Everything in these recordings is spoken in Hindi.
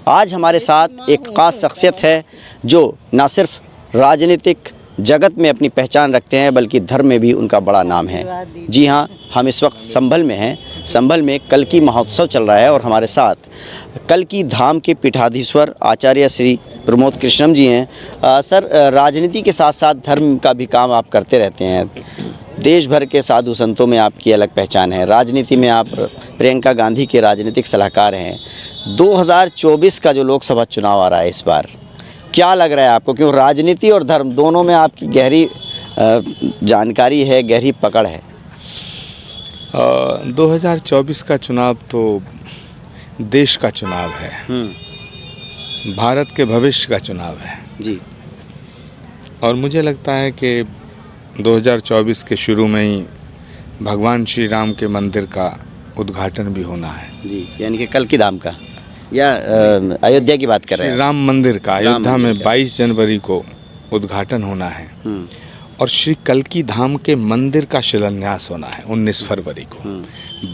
आज हमारे साथ एक ख़ास शख्सियत है जो न सिर्फ राजनीतिक जगत में अपनी पहचान रखते हैं बल्कि धर्म में भी उनका बड़ा नाम है। जी हाँ, हम इस वक्त संभल में हैं। संभल में कल्की महोत्सव चल रहा है और हमारे साथ कल्की धाम के पीठाधीश्वर आचार्य श्री प्रमोद कृष्णम जी हैं। सर, राजनीति के साथ साथ धर्म का भी काम आप करते रहते हैं। देश भर के साधु संतों में आपकी अलग पहचान है। राजनीति में आप प्रियंका गांधी के राजनीतिक सलाहकार हैं। 2024 का जो लोकसभा चुनाव आ रहा है इस बार, क्या लग रहा है आपको? क्यों राजनीति और धर्म दोनों में आपकी गहरी जानकारी है, गहरी पकड़ है। 2024 का चुनाव तो देश का चुनाव है, भारत के भविष्य का चुनाव है जी। और मुझे लगता है कि 2024 के शुरू में ही भगवान श्री राम के मंदिर का उद्घाटन भी होना है जी। यानी कि कल्की धाम का या अयोध्या की बात कर रहे हैं? राम मंदिर का अयोध्या में 22 जनवरी को उद्घाटन होना है और श्री कल्की धाम के मंदिर का शिलान्यास होना है 19 फरवरी को।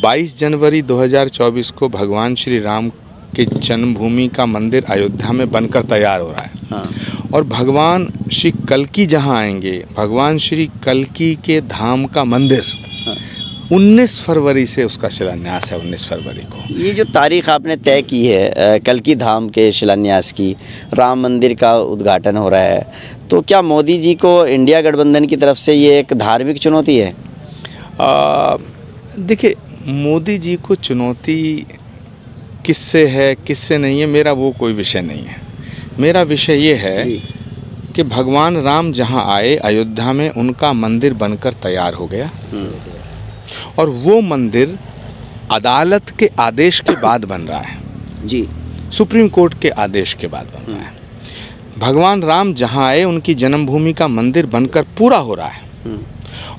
22 जनवरी 2024 को भगवान श्री राम के जन्मभूमि का मंदिर अयोध्या में बनकर तैयार हो रहा है और भगवान श्री कल्की जहाँ आएंगे, भगवान श्री कल्की के धाम का मंदिर 19 फरवरी से उसका शिलान्यास है। 19 फरवरी को ये जो तारीख आपने तय की है कल्की धाम के शिलान्यास की, राम मंदिर का उद्घाटन हो रहा है, तो क्या मोदी जी को इंडिया गठबंधन की तरफ से ये एक धार्मिक चुनौती है? देखिए, मोदी जी को चुनौती किससे है किससे नहीं है, मेरा वो कोई विषय नहीं है। मेरा विषय ये है कि भगवान राम जहाँ आए अयोध्या में, उनका मंदिर बनकर तैयार हो गया और वो मंदिर अदालत के आदेश के बाद बन रहा है जी। सुप्रीम कोर्ट के आदेश के बाद बन रहा है। भगवान राम जहाँ आए उनकी जन्मभूमि का मंदिर बनकर पूरा हो रहा है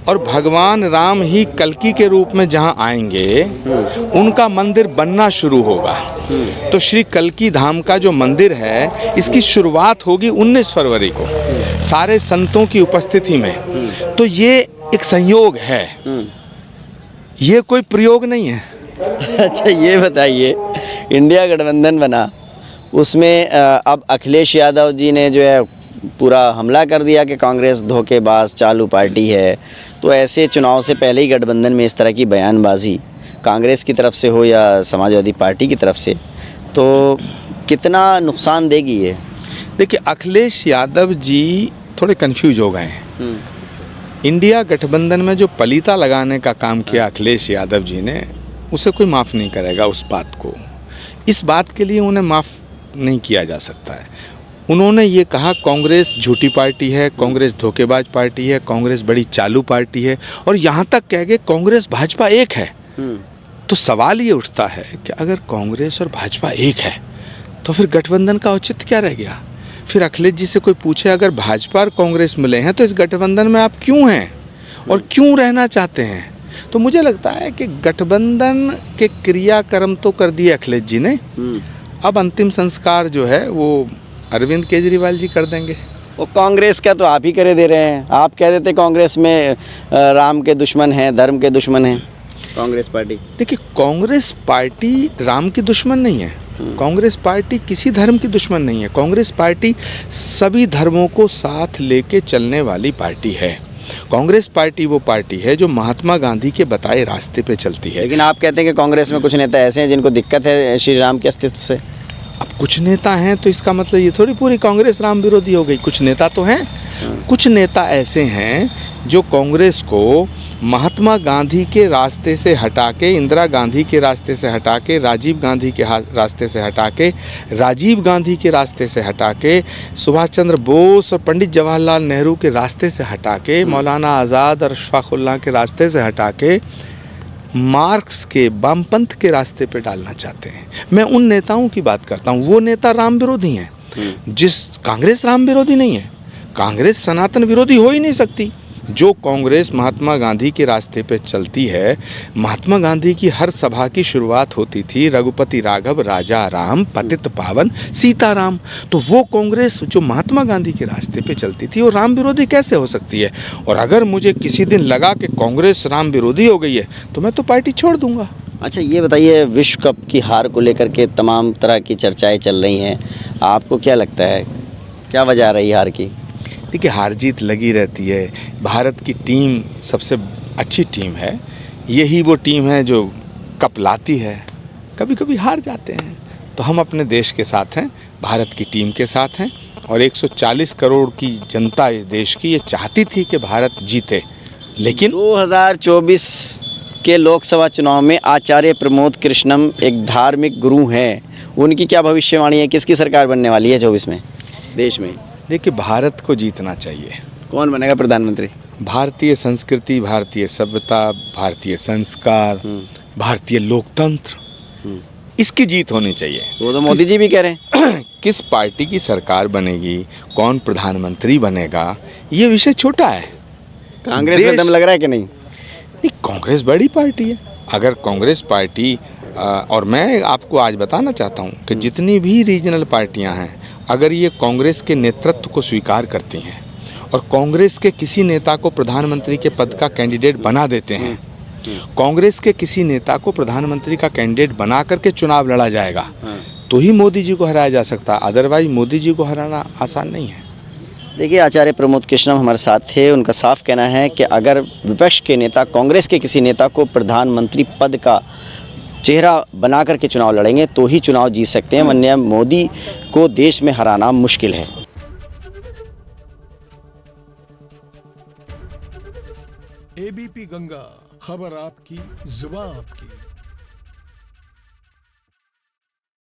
और भगवान राम ही कल्की के रूप में जहाँ आएंगे उनका मंदिर बनना शुरू होगा। तो श्री कल्की धाम का जो मंदिर है इसकी शुरुआत होगी 19 फरवरी को सारे संतों की उपस्थिति में। तो ये एक संयोग है, ये कोई प्रयोग नहीं है। अच्छा, ये बताइए, इंडिया गठबंधन बना, उसमें अब अखिलेश यादव जी ने जो है पूरा हमला कर दिया कि कांग्रेस धोखेबाज चालू पार्टी है। तो ऐसे चुनाव से पहले ही गठबंधन में इस तरह की बयानबाजी कांग्रेस की तरफ से हो या समाजवादी पार्टी की तरफ से, तो कितना नुकसान देगी ये? देखिए, अखिलेश यादव जी थोड़े कंफ्यूज हो गए हैं। इंडिया गठबंधन में जो पलीता लगाने का काम किया अखिलेश यादव जी ने, उसे कोई माफ़ नहीं करेगा। उस बात को, इस बात के लिए उन्हें माफ़ नहीं किया जा सकता है। उन्होंने ये कहा कांग्रेस झूठी पार्टी है, कांग्रेस धोखेबाज पार्टी है, कांग्रेस बड़ी चालू पार्टी है और यहाँ तक कह गए कांग्रेस भाजपा एक है। तो सवाल ये उठता है कि अगर कांग्रेस और भाजपा एक है तो फिर गठबंधन का औचित्य क्या रह गया? फिर अखिलेश जी से कोई पूछे अगर भाजपा और कांग्रेस मिले हैं तो इस गठबंधन में आप क्यों हैं और क्यों रहना चाहते हैं? तो मुझे लगता है कि गठबंधन के क्रियाक्रम तो कर दिए अखिलेश जी ने, अब अंतिम संस्कार जो है वो अरविंद केजरीवाल जी कर देंगे। वो कांग्रेस का तो आप ही करे दे रहे हैं। आप कह देते कांग्रेस में राम के दुश्मन हैं, धर्म के दुश्मन हैं कांग्रेस पार्टी। देखिए, कांग्रेस पार्टी राम की दुश्मन नहीं है, कांग्रेस पार्टी किसी धर्म की दुश्मन नहीं है। कांग्रेस पार्टी सभी धर्मों को साथ लेके चलने वाली पार्टी है। कांग्रेस पार्टी वो पार्टी है जो महात्मा गांधी के बताए रास्ते पे चलती है। लेकिन आप कहते हैं कि कांग्रेस में कुछ नेता ऐसे हैं जिनको दिक्कत है श्री राम के अस्तित्व से। अब कुछ नेता हैं तो इसका मतलब ये थोड़ी पूरी कांग्रेस राम विरोधी हो गई। कुछ नेता तो हैं, कुछ नेता ऐसे हैं जो कांग्रेस को महात्मा गांधी के रास्ते से हटा के, इंदिरा गांधी के रास्ते से हटा के, राजीव गांधी के रास्ते से हटा के, राजीव गांधी के रास्ते से हटा के, सुभाष चंद्र बोस और पंडित जवाहरलाल नेहरू के रास्ते से हटा के, मौलाना आज़ाद और अशफाकुल्लाह के रास्ते से हटा के मार्क्स के वामपंथ के रास्ते पे डालना चाहते हैं। मैं उन नेताओं की बात करता हूँ। वो नेता राम विरोधी हैं। कांग्रेस राम विरोधी नहीं है, कांग्रेस सनातन विरोधी हो ही नहीं सकती। जो कांग्रेस महात्मा गांधी के रास्ते पे चलती है, महात्मा गांधी की हर सभा की शुरुआत होती थी रघुपति राघव राजा राम पतित पावन सीताराम। तो वो कांग्रेस जो महात्मा गांधी के रास्ते पे चलती थी वो राम विरोधी कैसे हो सकती है? और अगर मुझे किसी दिन लगा कि कांग्रेस राम विरोधी हो गई है तो मैं तो पार्टी छोड़ दूंगा। अच्छा ये बताइए, विश्व कप की हार को लेकर के तमाम तरह की चर्चाएं चल रही हैं, आपको क्या लगता है क्या वजह रही हार की? देखिए, हार जीत लगी रहती है। भारत की टीम सबसे अच्छी टीम है। यही वो टीम है जो कप लाती है। कभी कभी हार जाते हैं, तो हम अपने देश के साथ हैं, भारत की टीम के साथ हैं। और 140 करोड़ की जनता इस देश की ये चाहती थी कि भारत जीते, लेकिन 2024 के लोकसभा चुनाव में आचार्य प्रमोद कृष्णम एक धार्मिक गुरु हैं, उनकी क्या भविष्यवाणी है? किसकी सरकार बनने वाली है 24 में देश में? देखिए, भारत को जीतना चाहिए। कौन बनेगा प्रधानमंत्री? भारतीय संस्कृति, भारतीय सभ्यता, भारतीय संस्कार, भारतीय लोकतंत्र, इसकी जीत होनी चाहिए। वो तो मोदी जी भी कह रहे हैं। किस पार्टी की सरकार बनेगी, कौन प्रधानमंत्री बनेगा, ये विषय छोटा है। कांग्रेस में दम लग रहा है कि नहीं? नहीं, कांग्रेस बड़ी पार्टी है। अगर कांग्रेस पार्टी और मैं आपको आज बताना चाहता हूँ कि जितनी भी रीजनल पार्टियाँ हैं, अगर ये कांग्रेस के नेतृत्व को स्वीकार करती हैं और कांग्रेस के किसी नेता को प्रधानमंत्री के पद का कैंडिडेट बना देते हैं, कांग्रेस के किसी नेता को प्रधानमंत्री का कैंडिडेट बना करके चुनाव लड़ा जाएगा, तो ही मोदी जी को हराया जा सकता। अदरवाइज मोदी जी को हराना आसान नहीं है। देखिए, आचार्य प्रमोद कृष्णम हमारे साथ थे। उनका साफ कहना है कि अगर विपक्ष के नेता कांग्रेस के किसी नेता को प्रधानमंत्री पद का चेहरा बना करके चुनाव लड़ेंगे तो ही चुनाव जीत सकते हैं, वरना मोदी को देश में हराना मुश्किल है। एबीपी गंगा, खबर आपकी, जुबान आपकी।